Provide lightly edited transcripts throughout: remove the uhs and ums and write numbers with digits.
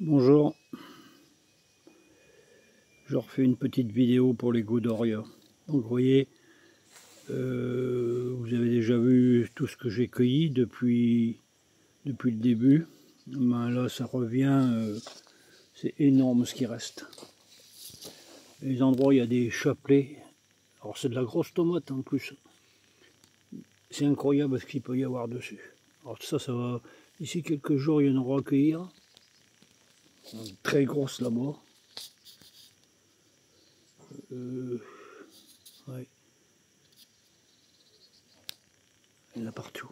Bonjour, je refais une petite vidéo pour les Godoria. Donc vous voyez, vous avez déjà vu tout ce que j'ai cueilli depuis le début. Ben là ça revient, c'est énorme ce qui reste. Les endroits où il y a des chapelets, alors c'est de la grosse tomate en plus. C'est incroyable ce qu'il peut y avoir dessus. Alors ça va, d'ici quelques jours il y en aura à cueillir. Très grosse là-bas. Ouais. Il y en a partout.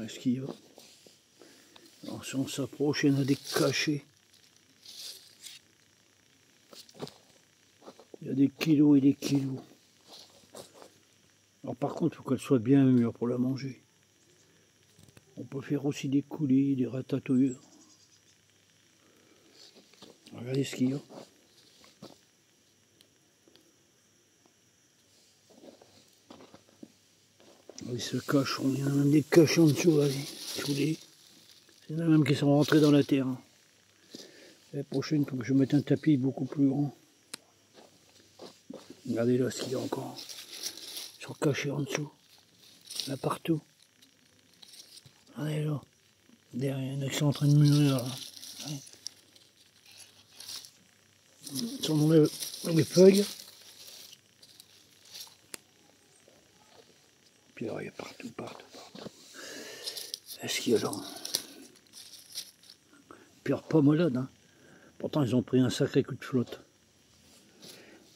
Est-ce qu'il y a? Alors si on s'approche, il y en a des cachets. Il y a des kilos et des kilos. Alors par contre, il faut qu'elle soit bien mûre pour la manger. On peut faire aussi des coulis, des ratatouilles. Regardez ce qu'il y a. Ils se cachent, il y en a même des cachets en dessous. Il y en a même qui sont rentrés dans la terre. La prochaine, il faut que je mette un tapis beaucoup plus grand. Regardez là ce qu'il y a encore. Ils sont cachés en dessous. Là partout. Regardez là. Derrière, il y en a qui sont en train de mûrir là. Ils sont dans les feuilles. Puis alors, il y a partout. Est-ce qu'il y a là? Puis alors, pas malade, hein. Pourtant, ils ont pris un sacré coup de flotte.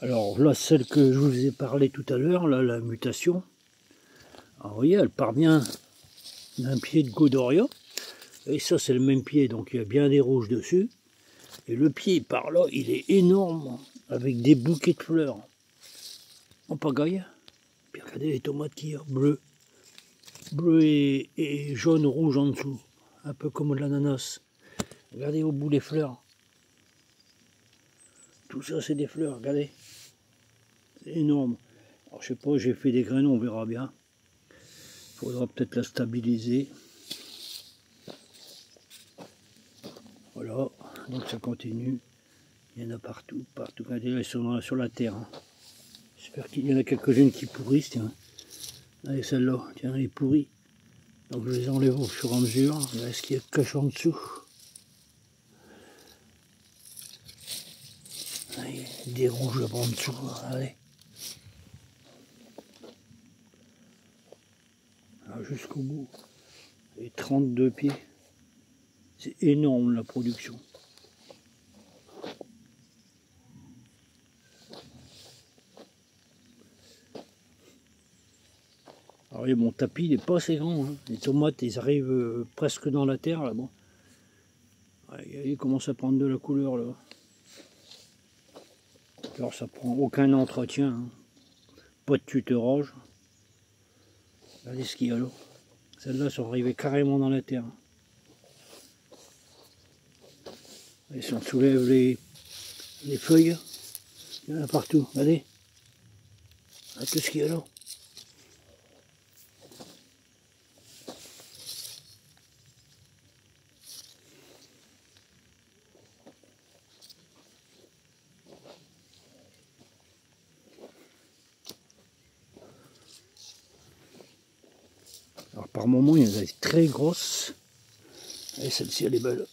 Alors là, celle que je vous ai parlé tout à l'heure, là, la mutation. Alors, vous voyez, elle part bien d'un pied de Godoria. Et ça, c'est le même pied, donc il y a bien des rouges dessus. Et le pied par là, il est énorme, avec des bouquets de fleurs. En pagaille. Puis regardez les tomates qui sont bleues. Bleu et jaune, rouge en dessous. Un peu comme de l'ananas. Regardez au bout les fleurs. Tout ça, c'est des fleurs, regardez. C'est énorme. Alors, je sais pas, j'ai fait des graines, on verra bien. Il faudra peut-être la stabiliser. Voilà, donc ça continue. Il y en a partout. Regardez, elles sont sur la terre. Hein. J'espère qu'il y en a quelques-unes qui pourrissent, tiens. Allez, celle-là, tiens, elle est pourrie. Donc je les enlève au fur et à mesure. Là, ce qu'il y a de cache en dessous. Allez, des rouges là-bas en dessous. Allez. Jusqu'au bout. Et 32 pieds. C'est énorme la production. Alors mon tapis il n'est pas assez grand. Hein. Les tomates ils arrivent presque dans la terre là-bas. Ils commencent à prendre de la couleur là. Alors ça prend aucun entretien. Hein. Pas de tutorage. Regardez ce qu'il y a là. Celles-là sont arrivées carrément dans la terre. Et si on soulève les feuilles, il y en a partout. Regardez. Regardez tout ce qu'il y a là. Alors par moment il y en a des très grosses. Et celle-ci elle est belle.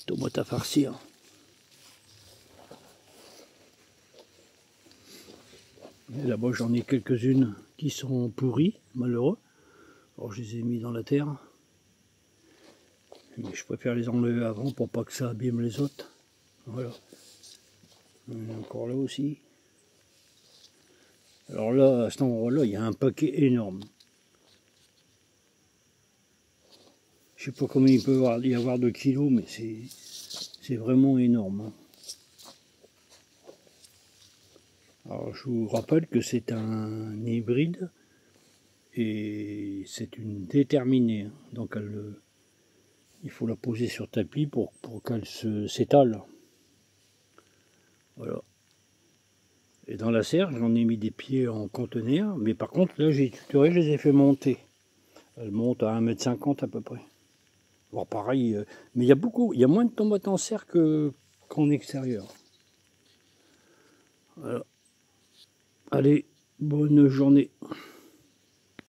Tomate à farcir. Là-bas j'en ai quelques-unes qui sont pourries, malheureux. Alors je les ai mis dans la terre. Mais je préfère les enlever avant pour pas que ça abîme les autres. Voilà. Encore là aussi. Alors là, à cet endroit-là, il y a un paquet énorme. Je sais pas combien il peut y avoir de kilos, mais c'est vraiment énorme. Alors je vous rappelle que c'est un hybride et c'est une déterminée. Donc il faut la poser sur tapis pour qu'elle s'étale. Voilà. Et dans la serre, j'en ai mis des pieds en conteneur, mais par contre là j'ai tutoré, je les ai fait monter. Elles montent à 1,50 m à peu près. Bon, pareil, mais il y a moins de tomates en serre qu'en extérieur. Voilà. Allez, bonne journée.